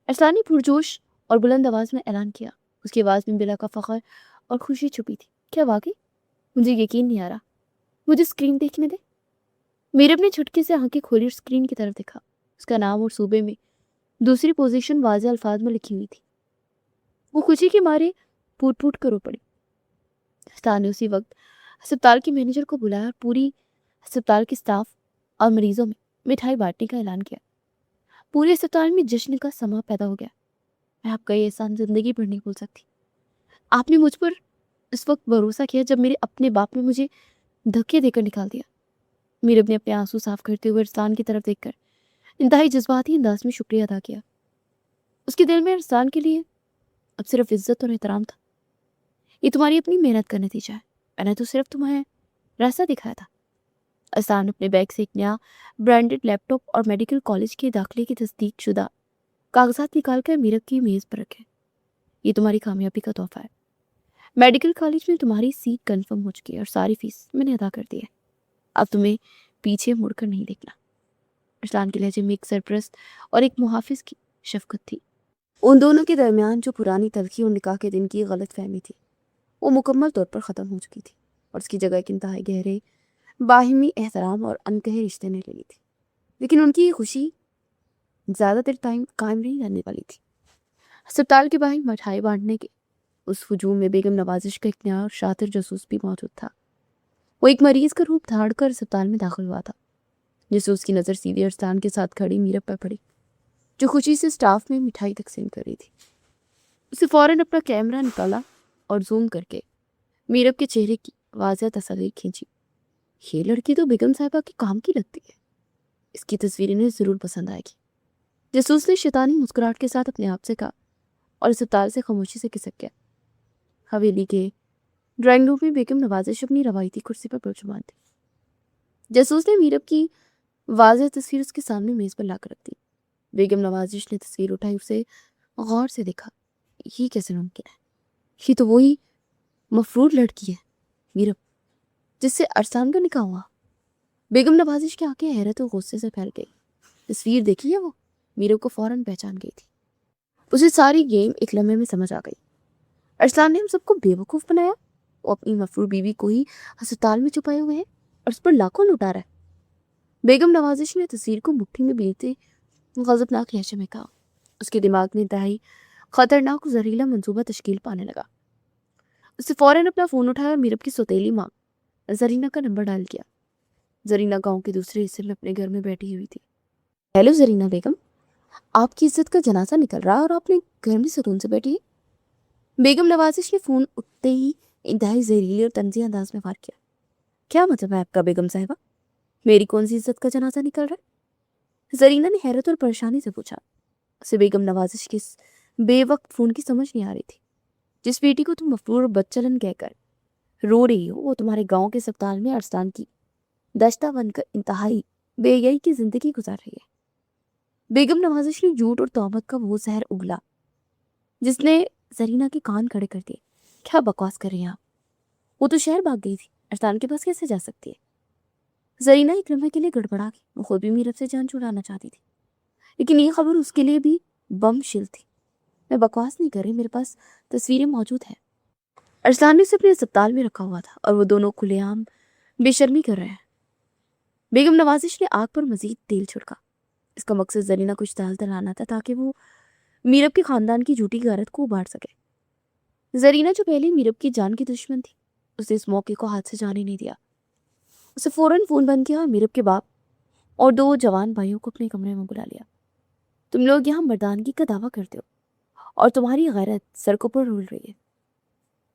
ارسلان نے پرجوش اور بلند آواز میں اعلان کیا۔ اس کی آواز میں بلا کا فخر اور خوشی چھپی تھی۔ کیا واقعی؟ مجھے یقین نہیں آ رہا، مجھے اسکرین دیکھنے دے۔ میرب نے جھٹکے سے آنکھیں کھولی اور اسکرین کی طرف دیکھا۔ اس کا نام اور صوبے میں دوسری پوزیشن واضح الفاظ میں لکھی ہوئی تھی۔ وہ خوشی کے مارے پھوٹ پھوٹ کر رو پڑی۔ ارسلان نے اسی وقت اسپتال کے مینیجر کو بلایا اور پوری اسپتال کے اسٹاف اور مریضوں میں مٹھائی بانٹنے کا اعلان کیا۔ پورے اسپتال میں جشن کا سما پیدا ہو گیا۔ میں آپ کا یہ احسان زندگی بھر نہیں بھول سکتی۔ آپ نے مجھ پر اس وقت بھروسہ کیا جب میرے اپنے باپ نے مجھے دھکے دے کر نکال دیا۔ میرب نے اپنے آنسو صاف کرتے ہوئے ارسلان کی طرف دیکھ کر انتہائی جذباتی انداز میں شکریہ ادا کیا۔ اس کے دل میں ارسلان کے لیے اب صرف عزت اور احترام تھا۔ یہ تمہاری اپنی محنت کا نتیجہ ہے، میں نے تو صرف تمہیں راستہ دکھایا تھا۔ ارسلان اپنے بیگ سے ایک نیا برانڈڈ لیپ ٹاپ اور میڈیکل کالج کے داخلے کی تصدیق شدہ کاغذات نکال کر میرب کی میز پر رکھے۔ یہ تمہاری کامیابی کا تحفہ ہے۔ میڈیکل کالج میں تمہاری سیٹ کنفرم ہو چکی ہے اور ساری فیس میں نے ادا کر دی ہے۔ اب تمہیں پیچھے مڑ کر نہیں دیکھنا۔ ارسلان کے لہجے میں ایک سرپرست اور ایک محافظ کی شفقت تھی۔ ان دونوں کے درمیان جو پرانی تلخی اور نکاح کے دن کی غلط فہمی تھی وہ مکمل طور پر ختم ہو چکی تھی اور اس کی جگہ ایک انتہائی گہرے باہمی احترام اور انکہے رشتے نے لے لی تھی۔ لیکن ان کی یہ خوشی زیادہ دیر ٹائم قائم نہیں رہنے والی تھی۔ اسپتال کے باہر مٹھائی بانٹنے کے اس ہجوم میں بیگم نوازش کا ایک نیا اور شاطر جاسوس بھی موجود تھا۔ وہ ایک مریض کا روپ دھاڑ کر اسپتال میں داخل ہوا تھا، جس سے اس کی نظر سیدھے ارسلان کے ساتھ کھڑی میرب پر پڑی، جو خوشی سے اسٹاف میں مٹھائی تقسیم کر رہی تھی۔ اسے فوراً اپنا کیمرہ نکالا اور زوم کر کے میرب کے چہرے کی واضح تصاویر کھینچی۔ یہ لڑکی تو بیگم صاحبہ کے کام کی لگتی ہے، اس کی تصویر انہیں ضرور پسند آئے گی۔ جاسوس نے شیطانی مسکراہٹ کے ساتھ اپنے آپ سے کہا اور اسپتال سے خاموشی سے کھسک گیا۔ حویلی کے ڈرائنگ روم میں بیگم نوازش اپنی روایتی کرسی پر پرجمان تھی۔ جاسوس نے میرب کی واضح تصویر اس کے سامنے میز پر لا کر رکھ دی۔ بیگم نوازش نے تصویر اٹھائی، اسے غور سے دیکھا۔ یہ کیسے ممکن ہے؟ یہ تو وہی مفرور لڑکی ہے میرب جس سے ارسلان کا نکاح ہوا۔ بیگم نوازش کی آنکھیں حیرت اور غصے سے پھیل گئی۔ تصویر دیکھی ہے وہ؟ میرب کو فوراً پہچان گئی تھی۔ اسے ساری گیم ایک لمحے میں سمجھ آ گئی۔ ارسلان نے ہم سب کو بے وقوف بنایا۔ وہ اپنی مفرور بیوی کو ہی ہسپتال میں چھپائے ہوئے ہیں اور اس پر لاکھوں لوٹا رہا ہے۔ بیگم نوازش نے تصویر کو مٹھی میں بیلتے غضبناک لہجے میں کہا۔ اس کے دماغ میں انتہائی خطرناک زہریلا منصوبہ تشکیل پانے لگا۔ اس نے فوراً اپنا فون اٹھایا اور میرب کی سوتیلی ماں زرینہ کا نمبر ڈائل کیا۔ زرینہ گاؤں کے دوسرے حصے میں اپنے گھر میں بیٹھی ہوئی تھی۔ ہیلو زرینہ بیگم، آپ کی عزت کا جنازہ نکل رہا اور آپ نے گھر میں سکون سے بیٹھی ہے۔ بیگم نوازش نے فون اٹھتے ہی انتہائی زہریلی اور طنزی انداز میں وار کیا۔ کیا مطلب ہے آپ کا بیگم صاحبہ؟ میری کون سی عزت کا جنازہ نکل رہا ہے؟ زرینہ نے حیرت اور پریشانی سے پوچھا۔ اسے بیگم نوازش کے بے وقت فون کی سمجھ نہیں آ رہی تھی۔ جس بیٹی کو تم مفرور اور بدچلن کہہ کر رو رہی ہو وہ تمہارے گاؤں کے اسپتال میں ارسلان کی دشتہ بن کر انتہائی بے حیائی کی زندگی گزار رہی ہے۔ بیگم نوازش نے جھوٹ اور تہمت کا وہ زہر اگلا جس نے زرینہ کے کان کھڑے کر دیے۔ کیا بکواس کر رہی ہیں آپ؟ وہ تو شہر بھاگ گئی تھی، ارسلان کے پاس کیسے جا سکتی ہے؟ زرینہ ایک لمحے کے لیے گڑبڑا گئی۔ وہ خود بھی میرب سے جان چھڑانا چاہتی تھی لیکن یہ خبر اس کے لیے بھی بم شل تھی۔ میں بکواس نہیں کر رہی، میرے پاس تصویریں موجود ہیں۔ ارسلان نے اسے اپنے اسپتال میں رکھا ہوا تھا اور وہ دونوں کھلے عام بے شرمی کر رہے ہیں۔ بیگم نوازش نے آگ پر مزید تیل چھڑکا۔ اس کا مقصد زرینہ کچھ دال دلانا تھا تاکہ وہ میرب کے خاندان کی جھوٹی غیرت کو ابھار سکے۔ زرینہ جو پہلے میرب کی جان کی دشمن تھی، اسے اس موقع کو ہاتھ سے جانے نہیں دیا۔ اسے فوراً فون بند کیا اور میرب کے باپ اور 2 جوان بھائیوں کو اپنے کمرے میں بلا لیا۔ تم لوگ یہاں مردانگی کا دعویٰ کرتے ہو اور تمہاری غیرت سڑکوں پر رول رہی ہے۔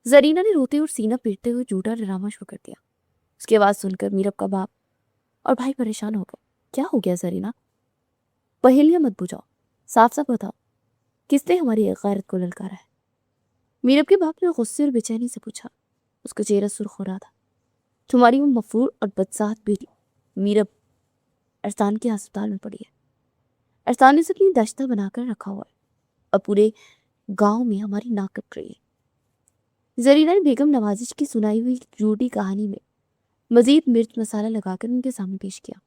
زرینہ نے روتے اور سینہ پیٹتے ہوئے جھوٹا ڈرامہ شروع کر دیا۔ اس کی آواز سن کر میرب کا باپ اور بھائی پریشان ہو گئے۔ کیا ہو گیا زرینہ؟ پہیلیاں مت بجھاؤ، صاف صاف بتاؤ کس نے ہماری غیرت کو للکارا ہے؟ میرب کے باپ نے غصے اور بے چینی سے پوچھا۔ اس کا چہرہ سرخ ہو رہا تھا۔ تمہاری وہ مفرور اور بدذات بیٹی میرب ارسلان کے ہسپتال میں پڑی ہے۔ ارسلان نے اپنی داشتہ بنا کر رکھا ہوا ہے اور پورے گاؤں میں ہماری ناک کٹ رہی ہے۔ زرینہ نے بیگم نوازش کی سنائی ہوئی جھوٹی کہانی میں مزید مرچ مسالہ لگا کر ان کے سامنے پیش کیا۔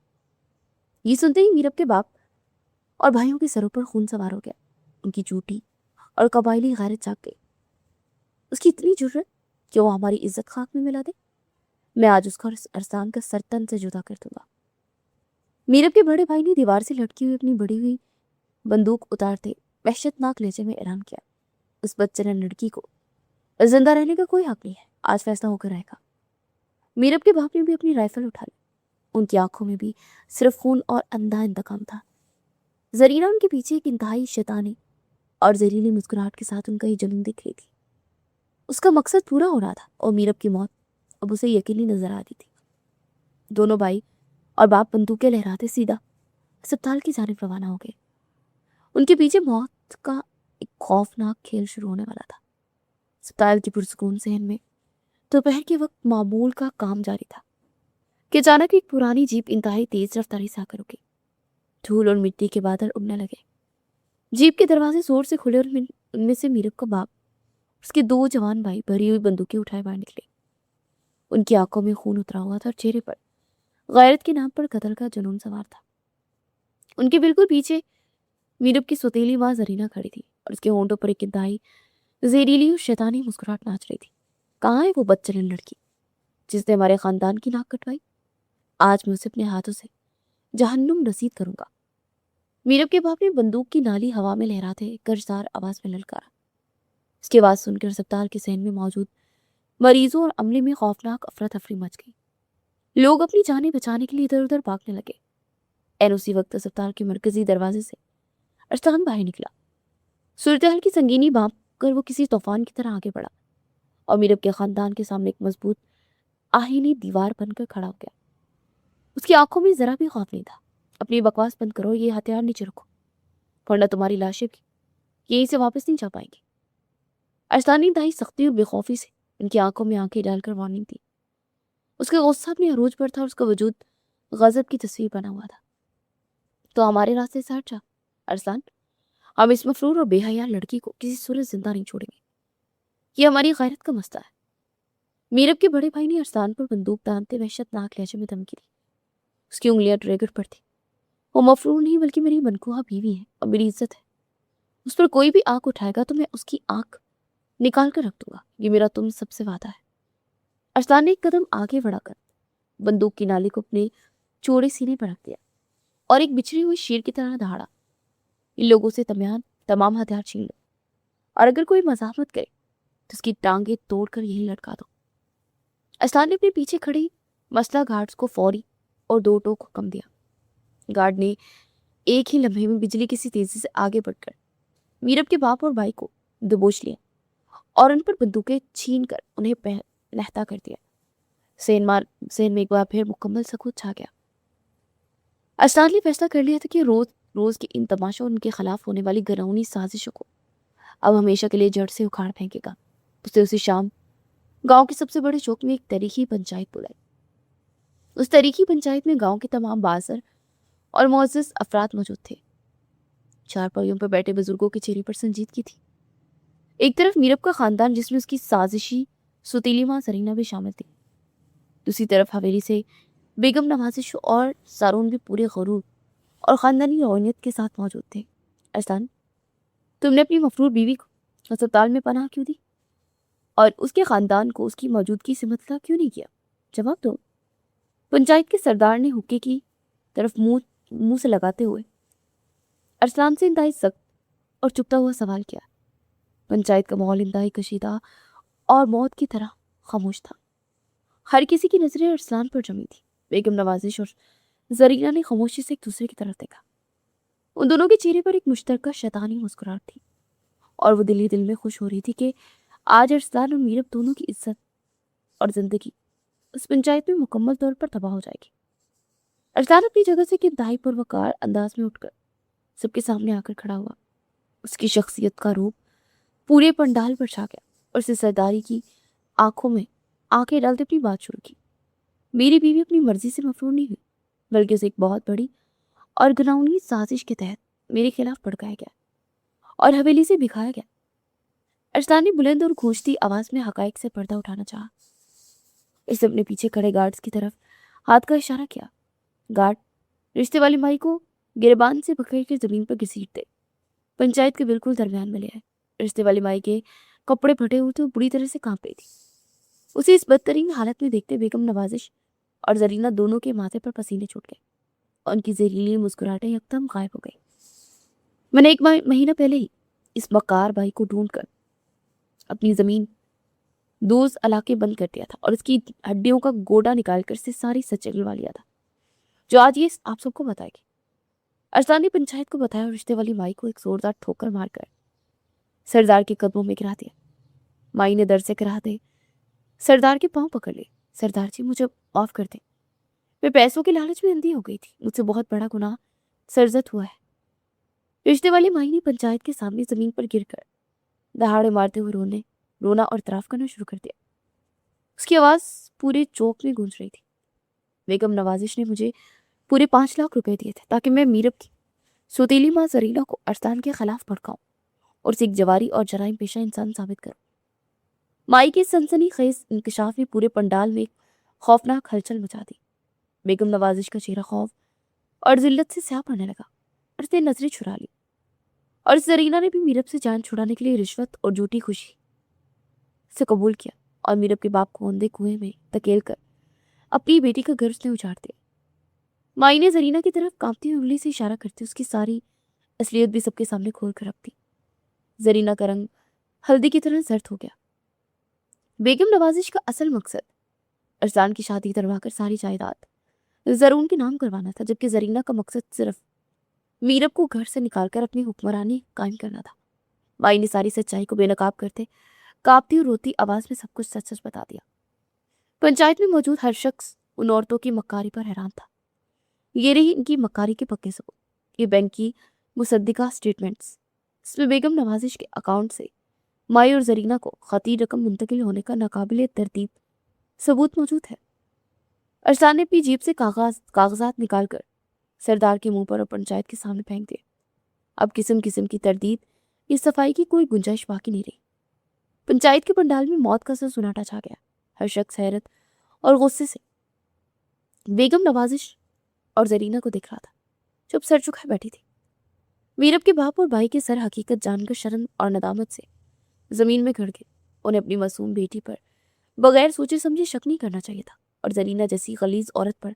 یہ سنتے ہی میرب کے باپ اور بھائیوں کے سروں پر خون سوار ہو گیا۔ ان کی جھوٹی اور قبائلی غیرت جاگ گئی۔ اس کی اتنی جرت کہ وہ ہماری عزت خاک میں ملا دے۔ میں آج اس کا اور ارسلان کا سر تن سے جدا کر دوں گا۔ میرب کے بڑے بھائی نے دیوار سے لٹکی ہوئی اپنی بڑی ہوئی بندوق اتارتے وحشت ناک لہجے میں اعلان کیا، اس بدچلن لڑکی کو زندہ رہنے کا کوئی حق نہیں ہے، آج فیصلہ ہو کر رہے گا۔ میرب کے باپ نے بھی اپنی رائفل اٹھا لی۔ ان کی آنکھوں میں بھی صرف خون اور اندھا انتقام تھا۔ زرینہ ان کے پیچھے ایک انتہائی شیطانی اور زہریلی مسکراہٹ کے ساتھ ان کا یہ جنون دکھ رہی تھی۔ اس کا مقصد پورا ہو رہا تھا اور میرب کی موت اب اسے یقینی نظر آتی تھی۔ دونوں بھائی اور باپ بندوقیں لہراتے سیدھا اسپتال کی جانب روانہ ہو گئے۔ ان کے پیچھے موت کا ایک خوفناک کھیل شروع ہونے والا تھا۔ اسپتال کی پرسکون صحن میں دوپہر کے وقت معمول کا کام جاری تھا کہ اچانک ایک پرانی جیپ انتہائی تیز رفتاری سے آ کر رکی۔ دھول اور مٹی کے بادل اڑنے لگے۔ جیپ کے دروازے زور سے کھلے اور ان میں سے میرب کا باپ، اس کے 2 جوان بھائی بھری ہوئی بندوقیں اٹھائے باہر نکلے۔ ان کی آنکھوں میں خون اترا ہوا تھا اور چہرے پر غیرت کے نام پر قتل کا جنون سوار تھا۔ ان کے بالکل پیچھے میرب کی سوتیلی ماں زرینہ کھڑی تھی اور اس کے ہونٹوں پر ایک انتہائی زہریلی اور شیطانی مسکراہٹ ناچ رہی تھی۔ کہاں ہے وہ بدچلن لڑکی جس نے ہمارے خاندان کی ناک کٹوائی؟ آج میں اسے اپنے ہاتھوں سے جہنم رسید کروں گا۔ میرب کے باپ نے بندوق کی نالی ہوا میں لہراتے گرجدار آواز میں للکارا۔ اس کی آواز سن کر اسپتال کے صحن میں موجود مریضوں اور عملے میں خوفناک افراتفری مچ گئی۔ لوگ اپنی جانیں بچانے کے لیے ادھر ادھر بھاگنے لگے۔ این اسی وقت اسپتال کے مرکزی دروازے سے ارسلان باہر نکلا۔ صورتحال کی سنگینی بھانپ کر وہ کسی طوفان کی طرح آگے بڑھا اور میرب کے خاندان کے سامنے ایک مضبوط آہینی دیوار بن کر کھڑا ہو گیا۔ اس کی آنکھوں میں ذرا بھی خوف نہیں تھا۔ اپنی بکواس بند کرو، یہ ہتھیار نیچے رکھو، ورنہ تمہاری لاشیں بھی یہیں سے واپس نہیں جا پائیں گی۔ ارسلان نے انتہائی سختی اور بے خوفی سے ان کی آنکھوں میں آنکھیں ڈال کر وارننگ دی۔ اس کا غصہ اپنے عروج پر تھا اور اس کا وجود غضب کی تصویر بنا ہوا تھا۔ تو ہمارے راستے سے ہٹ جا ارسلان، ہم اس مفرور اور بے حیا لڑکی کو کسی صورت زندہ نہیں چھوڑیں گے، یہ ہماری غیرت کا مسئلہ ہے۔ میرب کے بڑے بھائی نے ارسلان پر بندوق تانتے وحشت ناک لہجے میں دھمکی دی۔ اس کی انگلیاں ٹریگر پر تھی۔ وہ مفرور نہیں بلکہ میری منکوہا بیوی ہے اور میری عزت ہے۔ اس پر کوئی بھی آنکھ اٹھائے گا تو میں اس کی آنکھ نکال کر رکھ دوں گا، یہ میرا تم سب سے وعدہ ہے۔ ارسلان نے ایک قدم آگے بڑھا کر بندوق کی نالی کو اپنے چوڑے سینے پر رکھ دیا اور ایک بچھڑی ہوئی شیر کی طرح دہاڑا، ان لوگوں سے تمام ہتھیار چھین لو اور اگر کوئی مزاحمت کرے تو اس کی ٹانگیں توڑ کر یہیں لٹکا دو۔ ارسلان نے اپنے پیچھے کھڑی مسلح گارڈز کو فوری اور 2 ٹوک حکم دیا۔ گارڈ نے ایک ہی لمحے میں بجلی کسی تیزی سے آگے بڑھ کر میرب کے باپ اور بھائی کو دبوچ لیا اور ان پر بندوقیں چھین کر انہیں نہتا کر دیا۔ سین میں ایک بار پھر مکمل سکوت چھا گیا۔ ارسلان نے فیصلہ کر لیا تھا کہ روز کے ان تماشوں اور ان کے خلاف ہونے والی گھرونی سازشوں کو اب ہمیشہ کے لیے جڑ سے اکھاڑ پھینکے گا۔ اسے اسی شام گاؤں کے سب سے بڑے چوک میں ایک تاریخی پنچایت بلائی۔ اس تاریخی پنچایت میں گاؤں کے تمام بااثر اور معزز افراد موجود تھے۔ 4 پہیوں پر بیٹھے بزرگوں کے چہرے پر سنجیدگی تھی۔ ایک طرف میرب کا خاندان جس میں اس کی سازشی سوتیلی ماں زرینہ بھی شامل تھی، دوسری طرف حویلی سے بیگم نوازش اور سارون بھی پورے غرور اور خاندانی رونیت کے ساتھ موجود تھے۔ ارسلان، تم نے اپنی مفرور بیوی کو ہسپتال میں پناہ کیوں دی اور اس کے خاندان کو اس کی موجودگی سے مطلع کیوں نہیں کیا؟ جواب دو۔ پنچایت کے سردار نے حقے کی طرف منہ سے لگاتے ہوئے ارسلان سے انتہائی سخت اور چپتا ہوا سوال کیا۔ پنچایت کا ماحول انتہائی کشیدہ اور موت کی طرح خاموش تھا۔ ہر کسی کی نظریں ارسلان پر جمی تھی۔ بیگم نوازش اور زرینہ نے خاموشی سے ایک دوسرے کی طرف دیکھا۔ ان دونوں کے چہرے پر ایک مشترکہ شیطانی مسکراہٹ تھی اور وہ دل ہی دل میں خوش ہو رہی تھی کہ آج ارسلان اور میرب دونوں کی عزت اور زندگی اس پنچایت میں مکمل طور پر تباہ ہو جائے گی۔ ارسلان اپنی جگہ سے انتہائی پروکار انداز میں اٹھ کر سب کے سامنے آ کر کھڑا ہوا۔ اس کی شخصیت کا روپ پورے پنڈال پر چھا گیا اور اسے سرداری کی آنکھوں میں آنکھیں ڈالتے اپنی بات شروع کی۔ میری بیوی اپنی مرضی سے مفرور نہیں ہوئی، بلکہ اسے ایک بہت بڑی اور گھناؤنی سازش کے تحت میرے خلاف بھڑکایا گیا اور حویلی سے بھگایا گیا۔ ارسلان نے بلند اور گونجتی آواز میں حقائق سے پردہ اٹھانا چاہا۔ اس نے اپنے پیچھے کھڑے گارڈز کی طرف ہاتھ کا اشارہ کیا۔ گارڈ، رشتے والی مائی کو گریبان سے پکڑ کے زمین پر گھسیٹ دے۔ پنچایت کے بالکل درمیان میں لے آئے۔ رشتے والی مائی کے کپڑے پھٹے ہوئے تھے، وہ بری طرح سے کانپ رہی تھی۔ اسے اس بدترین حالت میں دیکھتے بیگم نوازش اور زرینہ دونوں کے ماتھے پر پسینے چھوٹ گئے اور ان کی زہریلی مسکراہٹیں یکدم غائب ہو گئی۔ میں نے ایک مہینہ پہلے ہی اس مکار بھائی کو ڈھونڈ کر اپنی زمین دوز علاقے بند کر دیا تھا اور اس کی ہڈیوں کا گودا نکال کر سے ساری سچ نکلوا لیا تھا، جو آج یہ آپ سب کو بتائے گی۔ ارسلان نے پنچایت کو بتایا اور رشتے والی مائی کو ایک زوردار ٹھوکر مار کر سردار کے قدموں میں گرا دیا۔ مائی نے درد سے کراہتے سردار کے پاؤں پکڑ لیے۔ سردار جی، مجھے معاف کر دیں، میں پیسوں کے لالچ میں اندھی ہو گئی تھی، مجھ سے بہت بڑا گناہ سرزد ہوا ہے۔ رشتے والی مائی نے پنچایت کے سامنے زمین پر گر کر دہاڑے مارتے ہوئے رونا اور اعتراف کرنا شروع کر دیا۔ اس کی آواز پورے چوک میں گونج رہی تھی۔ بیگم نوازش نے مجھے پورے 5 لاکھ روپے دیے تھے تاکہ میں میرب کی سوتیلی ماں زرینہ کو ارسلان کے خلاف بھڑکاؤں اور اسے ایک جواری اور جرائم پیشہ انسان ثابت کروں۔ مائی کے سنسنی خیز انکشاف نے پورے پنڈال میں ایک خوفناک ہلچل مچا دی۔ بیگم نوازش کا چہرہ خوف اور ذلت سے سیاہ پڑنے لگا اور اس نے نظریں چھڑا لی، اور زرینہ نے بھی میرب سے جان چھڑانے کے لیے رشوت اور جھوٹی خوشی سے قبول کیا اور میرب کے باپ کو اندھے کنویں میں دھکیل کر اپنی بیٹی کا گھر اس نے اجاڑ دیا۔ مائی نے زرینہ کی طرف کانپتی ہوئی انگلی سے اشارہ کرتے اس کی ساری اصلیت بھی سب کے سامنے کھول کر رکھ دی۔ زرینہ کا رنگ ہلدی کی طرح زرد ہو گیا۔ بیگم نوازش کا اصل مقصد ارسلان کی شادی کروا کر ساری جائیداد زرون کے نام کروانا تھا، جبکہ زرینہ کا مقصد صرف میرب کو گھر سے نکال کر اپنی حکمرانی قائم کرنا تھا۔ مائی نے ساری سچائی کو بے نقاب کرتے کانپتی اور روتی آواز میں سب کچھ سچ سچ بتا دیا۔ پنچایت میں موجود ہر شخص ان عورتوں کی مکاری پر حیران تھا۔ یہ رہی ان کی مکاری کے پکے ثبوت، یہ بینک کی مصدقہ سٹیٹمنٹس، اس میں بیگم نوازش کے اکاؤنٹ سے مائی اور زرینہ کو خطی رقم منتقل ہونے کا ناقابل تردید ثبوت موجود ہے۔ ارسلان نے اپنی جیب سے کاغذات نکال کر سردار کے منہ پر اور پنچایت کے سامنے پھینک دیا۔ اب قسم کی تردید یا صفائی کی کوئی گنجائش باقی نہیں رہی۔ پنچایت کے پنڈال میں موت کا سا سناٹا چھا گیا۔ ہر شخص حیرت اور غصے سے بیگم نوازش اور زرینہ کو دیکھ رہا تھا، جو اب سر جھکائے بیٹھی تھی۔ میرب کے باپ اور بھائی کے سر حقیقت جان کر شرم اور ندامت سے زمین میں گھڑ گئے۔ انہیں اپنی معصوم بیٹی پر بغیر سوچے سمجھے شک نہیں کرنا چاہیے تھا، اور زرینہ جیسی غلیظ عورت پر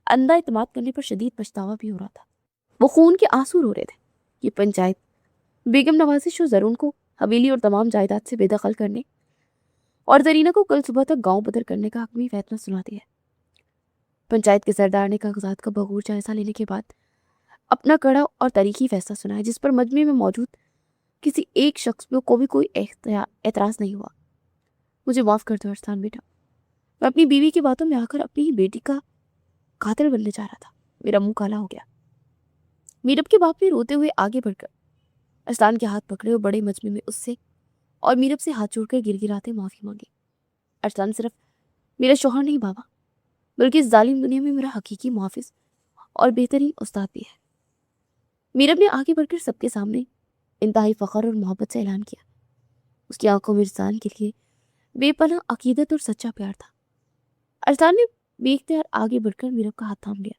اندھا اعتماد کرنے پر شدید پچھتاوا بھی ہو رہا تھا۔ وہ خون کے آنسو رو رہے تھے۔ یہ پنچایت بیگم نوازش اور زرون کو حویلی اور تمام جائیداد سے بے دخل کرنے اور زرینہ کو کل صبح تک گاؤں بدر کرنے کا حکمی فیصلہ سناتی ہے۔ پنچایت کے سردار نے کاغذات کا بغور جائزہ لینے کے بعد اپنا کڑا اور تاریخی فیصلہ سنایا، جس پر مجمع میں موجود کسی ایک شخص کو بھی کوئی اعتراض نہیں ہوا۔ مجھے معاف کر دو ارسلان بیٹا، میں اپنی بیوی کی باتوں میں آ کر اپنی ہی بیٹی کا قاتل بننے جا رہا تھا، میرا منہ کالا ہو گیا۔ میرب کے باپ نے روتے ہوئے آگے بڑھ کر ارسلان کے ہاتھ پکڑے اور بڑے مجمع میں اس سے اور میرب سے ہاتھ جوڑ کر گڑگڑاتے معافی مانگی۔ ارسلان صرف میرا شوہر نہیں بابا، بلکہ اس ظالم دنیا میں میرا حقیقی محافظ اور بہترین استاد بھی ہے۔ میرب نے آگے بڑھ کر سب کے سامنے انتہائی فخر اور محبت سے اعلان کیا۔ اس کی آنکھوں میں ارسلان کے لیے بے پناہ عقیدت اور سچا پیار تھا۔ ارسلان نے بے اختیار آگے بڑھ کر میرب کا ہاتھ تھام لیا